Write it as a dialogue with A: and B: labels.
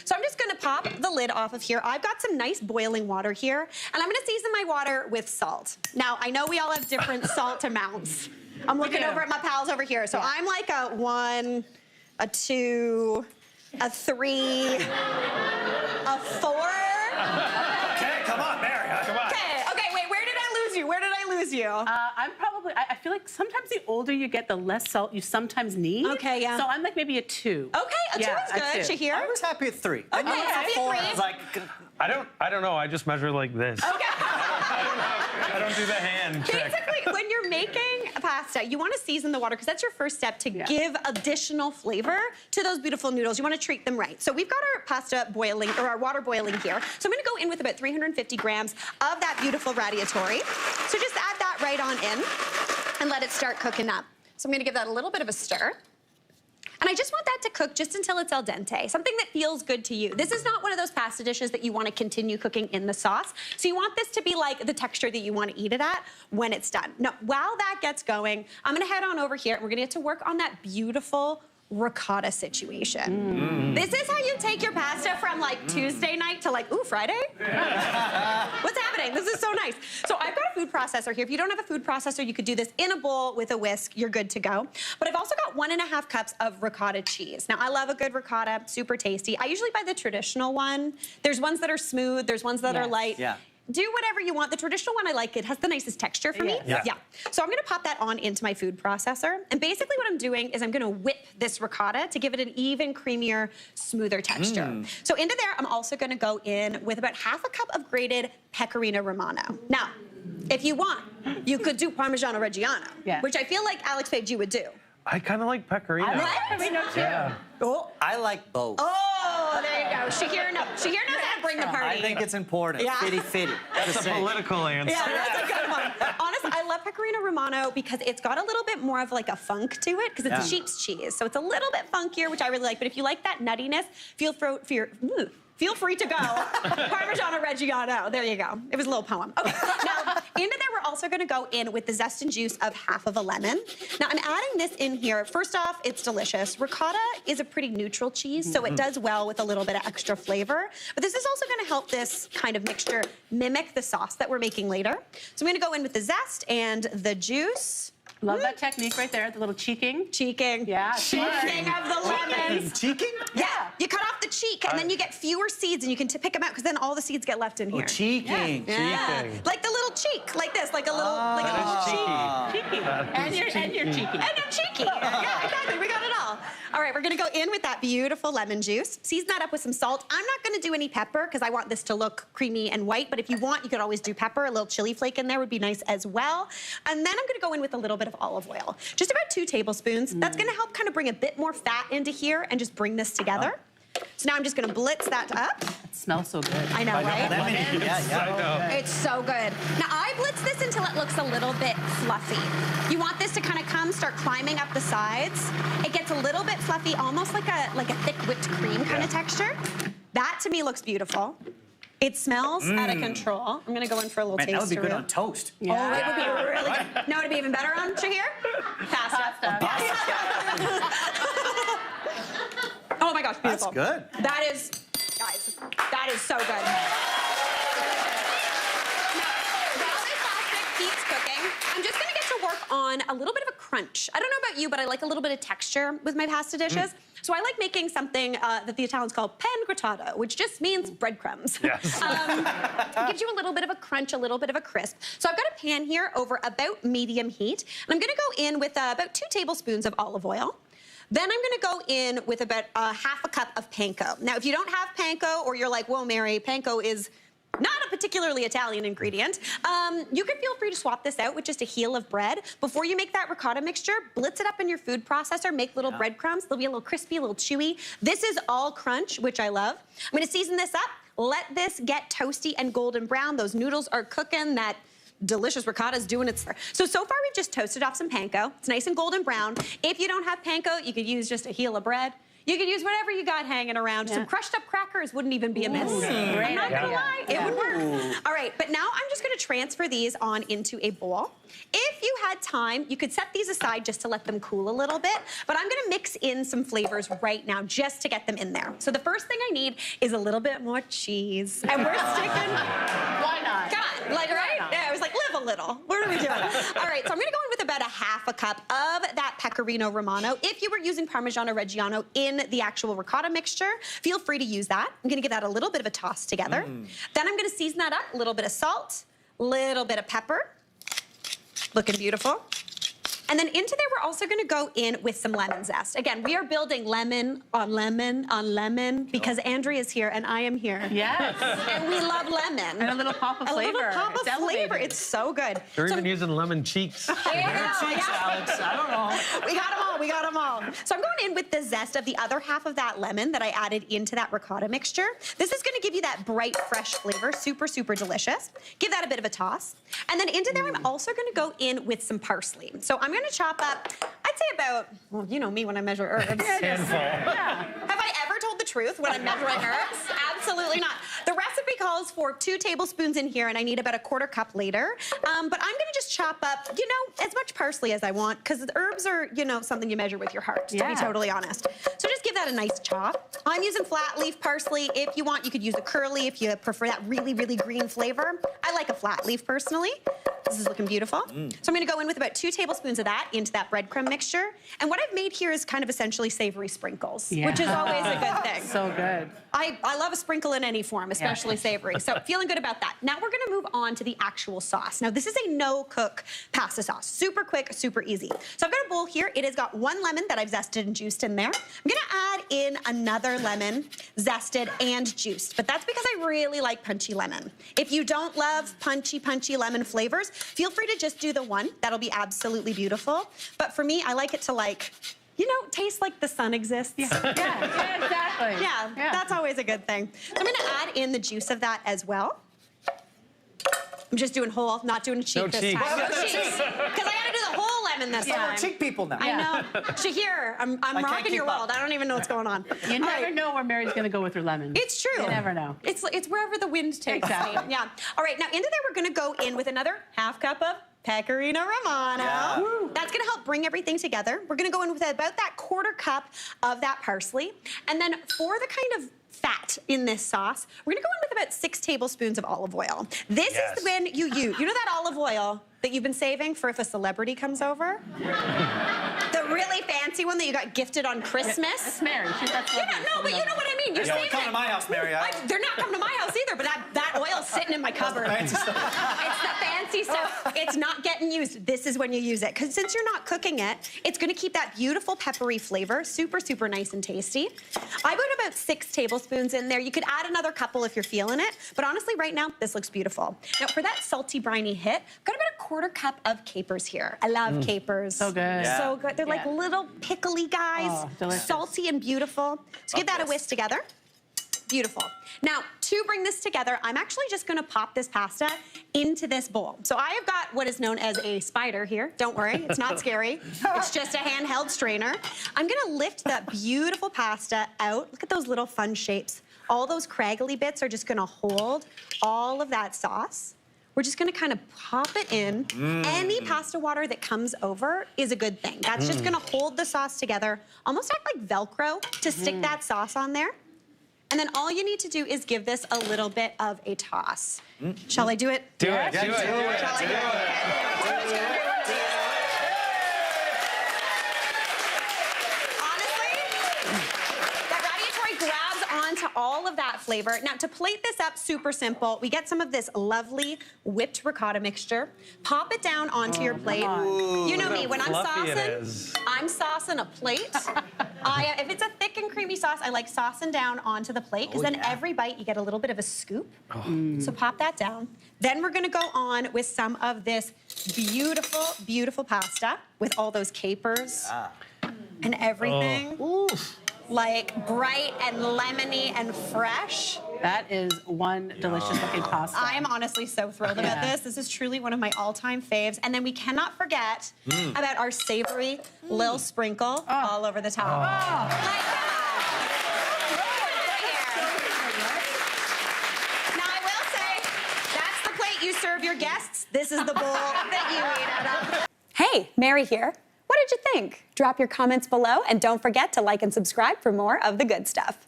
A: So I'm just gonna pop the lid off of here. I've got some nice boiling water here, and I'm gonna season my water with salt. Now, I know we all have different salt amounts. I'm looking over at my pals over here. So I'm like a 1, a 2, a 3, a 4.
B: Okay, come on, Mary. Come on.
A: Okay, wait, where did I lose you? Where did I lose you?
C: I'm probably, I feel like sometimes the older you get, the less salt you sometimes need.
A: Okay, yeah.
C: So I'm like maybe a 2.
A: Okay, a 2 is good. Shahir?
B: I was happy at 3.
A: Okay, happy at 3.
B: I was like,
D: I don't know. I just measure like this.
A: Okay.
D: I don't do the hand trick.
A: Basically, when you're making pasta, you want to season the water because that's your first step to give additional flavor to those beautiful noodles. You want to treat them right. So we've got our pasta boiling, or our water boiling here. So I'm going to go in with about 350 grams of that beautiful radiatori. So just add that right on in and let it start cooking up. So I'm going to give that a little bit of a stir. And I just want that to cook just until it's al dente, something that feels good to you. This is not one of those pasta dishes that you want to continue cooking in the sauce. So you want this to be like the texture that you want to eat it at when it's done. Now, while that gets going, I'm going to head on over here and we're going to get to work on that beautiful ricotta situation. This is how you take your pasta from like Tuesday night to like, ooh, Friday? What's happening? This is so nice. So I've got a food processor here. If you don't have a food processor, you could do this in a bowl with a whisk. You're good to go. But I've also got 1.5 cups of ricotta cheese. Now, I love a good ricotta, super tasty. I usually buy the traditional one. There's ones that are smooth. There's ones that are light.
B: Yeah.
A: Do whatever you want. The traditional one I like. It has the nicest texture for me.
B: Yeah.
A: So I'm gonna pop that on into my food processor. And basically what I'm doing is I'm gonna whip this ricotta to give it an even creamier, smoother texture. So into there, I'm also gonna go in with about 1/2 cup of grated pecorino romano. Now, if you want, you could do Parmigiano Reggiano, which I feel like Alex Page you would do.
D: I kind of like pecorino.
C: I like pecorino too.
D: Yeah.
A: Oh.
B: I like both.
A: Oh, there you go. Shahir knows. Shahir knows how to bring the party.
B: I think it's important.
A: Yeah.
B: Fitty.
D: That's a political answer.
A: Yeah, that's a good one. Honestly, I love pecorino romano because it's got a little bit more of like a funk to it because it's a sheep's cheese. So it's a little bit funkier, which I really like. But if you like that nuttiness, feel free to go. Parmigiano Reggiano. There you go. It was a little poem. Okay. Now, into there, we're also going to go in with the zest and juice of 1/2 of a lemon. Now, I'm adding this in here. First off, it's delicious. Ricotta is a pretty neutral cheese, so it does well with a little bit of extra flavor. But this is also going to help this kind of mixture mimic the sauce that we're making later. So I'm going to go in with the zest and the juice.
C: Love that technique right there, the little cheeking.
A: Cheeking.
C: Yeah.
A: Cheeking of the lemons.
B: Cheeking?
A: Yeah. You cut off the cheek, and then you get fewer seeds, and you can pick them out, because then all the seeds get left in here.
B: Oh, cheeking.
A: Yeah. Like the little cheek, like this, like a little, cheek.
C: Cheeky. And you're cheeky.
A: And you're cheeky. Yeah, exactly. We got it all. All right, we're gonna go in with that beautiful lemon juice. Season that up with some salt. I'm not gonna do any pepper because I want this to look creamy and white, but if you want, you could always do pepper. A little chili flake in there would be nice as well. And then I'm gonna go in with a little bit of olive oil. Just about 2 tablespoons. That's gonna help kind of bring a bit more fat into here and just bring this together. So now I'm just gonna blitz that up.
C: It smells so good.
A: I know, right?
B: Yeah.
A: It's so good. Now I blitz this until it looks a little bit fluffy. You want this to kind of start climbing up the sides. It gets a little bit fluffy, almost like a thick whipped cream kind of texture. That to me looks beautiful. It smells out of control. I'm gonna go in for a little taste.
B: That would be good on toast.
A: Yeah. Oh, it would be really good. No, it'd be even better on Shahir? Pasta. Oh my gosh, beautiful.
B: That's good.
A: That is, guys, that is so good. Now, while this plastic keeps cooking, I'm just gonna get to work on a little bit of a crunch. I don't know about you, but I like a little bit of texture with my pasta dishes. So I like making something that the Italians call pan grattato, which just means breadcrumbs.
D: Yes.
A: It gives you a little bit of a crunch, a little bit of a crisp. So I've got a pan here over about medium heat, and I'm gonna go in with about 2 tablespoons of olive oil. Then I'm gonna go in with about 1/2 cup of panko. Now, if you don't have panko, or you're like, whoa, Mary, panko is not a particularly Italian ingredient, you can feel free to swap this out with just a heel of bread. Before you make that ricotta mixture, blitz it up in your food processor, make little breadcrumbs. They'll be a little crispy, a little chewy. This is all crunch, which I love. I'm gonna season this up, let this get toasty and golden brown. Those noodles are cooking, that delicious ricotta is doing its. So far we've just toasted off some panko. It's nice and golden brown. If you don't have panko, you could use just a heel of bread. You could use whatever you got hanging around. Some crushed up crackers wouldn't even be amiss. I'm not gonna lie, it would work. All right, but now I'm just gonna transfer these on into a bowl. If you had time, you could set these aside just to let them cool a little bit, but I'm gonna mix in some flavors right now just to get them in there. So the first thing I need is a little bit more cheese. And we're sticking...
C: Why not?
A: Come on, like, right? Yeah, I was like, live a little. What are we doing? All right, so I'm gonna go in with about a half a cup of that Pecorino Romano. If you were using Parmigiano Reggiano in the actual ricotta mixture, feel free to use that. I'm gonna give that a little bit of a toss together. Then I'm gonna season that up, a little bit of salt, little bit of pepper. Looking beautiful. And then into there, we're also gonna go in with some lemon zest. Again, we are building lemon on lemon on lemon because Andrea's here and I am here.
C: Yes.
A: And we love lemon.
C: And a little pop of flavor.
A: A little pop of
C: It's elevated.
A: flavor. It's so good.
D: They're
A: So-
D: even using lemon cheeks.
B: Cheeks, Alex. I don't know.
A: We got them all, we got them all. So I'm going in with the zest of the other half of that lemon that I added into that ricotta mixture. This is gonna give you that bright, fresh flavor, super, super delicious. Give that a bit of a toss. And then into there, I'm also gonna go in with some parsley. So I'm gonna chop up, I'd say about, well, you know me when I measure herbs.
D: Handful.
A: Have I ever told the truth when I'm measuring herbs? Absolutely not. The recipe calls for 2 tablespoons in here, and I need about a 1/4 cup later. But I'm gonna just chop up, you know, as much parsley as I want, because the herbs are, you know, something you measure with your heart, to be totally honest. So just give that a nice chop. I'm using flat leaf parsley. If you want, you could use a curly if you prefer that really, really green flavor. I like a flat leaf personally. This is looking beautiful. So I'm gonna go in with about 2 tablespoons of that into that breadcrumb mixture. And what I've made here is kind of essentially savory sprinkles, which is always a good thing.
C: So good.
A: I love a sprinkle in any form, especially savory. So feeling good about that. Now we're gonna move on to the actual sauce. Now this is a no-cook pasta sauce. Super quick, super easy. So I've got a bowl here. It has got 1 lemon that I've zested and juiced in there. I'm gonna add in another lemon, zested and juiced. But that's because I really like punchy lemon. If you don't love punchy lemon flavors, feel free to just do the 1. That'll be absolutely beautiful. But for me, I like it to you know, taste like the sun exists.
C: Yeah, exactly.
A: Yeah, that's always a good thing. So I'm gonna add in the juice of that as well. I'm just doing whole, not doing a cheek this
D: cheeks.
A: time. No cheeks. Because I gotta do the whole lemon this
B: We're
A: time.
B: cheek people now.
A: I know. Shahir, I'm
B: can't
A: rocking your
B: keep up.
A: world. I don't even know what's going on.
C: You never know where Mary's going to go with her lemon.
A: It's true.
C: You never know.
A: It's wherever the wind takes
C: Exactly.
A: me. Yeah. All right, now into there we're gonna go in with another half cup of Pecorino Romano.
B: Yeah.
A: That's gonna help bring everything together. We're gonna go in with about that 1/4 cup of that parsley. And then for the kind of fat in this sauce, we're gonna go in with about 6 tablespoons of olive oil. This is when you know that olive oil that you've been saving for if a celebrity comes over? The really fancy one that you got gifted on Christmas?
C: That's Mary. She's
A: Yeah, no, but you know what I mean. You're
B: Yeah,
A: saving
B: come to my house, Mary.
A: they're not coming to my house either, but that oil's sitting in my cupboard.
B: Fancy stuff.
A: It's the fancy stuff. It's not getting used. This is when you use it. Because since you're not cooking it, it's gonna keep that beautiful peppery flavor, super, super nice and tasty. I put about 6 tablespoons in there. You could add another couple if you're feeling it, but honestly, right now, this looks beautiful. Now, for that salty, briny hit, I've got about a 1/4 cup of capers here. I love capers.
C: So good.
B: Yeah.
A: So good. They're like little pickly guys,
C: Oh, delicious.
A: salty and beautiful. So give that a whisk together. Beautiful. Now, to bring this together, I'm actually just gonna pop this pasta into this bowl. So I have got what is known as a spider here. Don't worry, it's not scary. It's just a handheld strainer. I'm gonna lift that beautiful pasta out. Look at those little fun shapes. All those craggly bits are just gonna hold all of that sauce. We're just gonna kind of pop it in. Any pasta water that comes over is a good thing. That's just gonna hold the sauce together, almost act like Velcro to stick that sauce on there. And then all you need to do is give this a little bit of a toss. Shall I do it?
D: Do it.
A: Shall I do it? Honestly, that Radiatori grabs onto all of that flavor. Now, to plate this up, super simple. We get some of this lovely whipped ricotta mixture. Pop it down onto your plate. You know me, when I'm
D: fluffy it
A: saucing,
D: is.
A: I'm saucing a plate. If it's a thick and creamy sauce, I like saucing down onto the plate because then every bite you get a little bit of a scoop. So pop that down. Then we're gonna go on with some of this beautiful, beautiful pasta with all those capers and everything. Like bright and lemony and fresh.
C: That is one delicious looking pasta.
A: I am honestly so thrilled about this. This is truly one of my all-time faves. And then we cannot forget about our savory little sprinkle all over the top. Like that. This is the bowl that you eat out of.
E: Hey, Mary here. What did you think? Drop your comments below and don't forget to like and subscribe for more of the good stuff.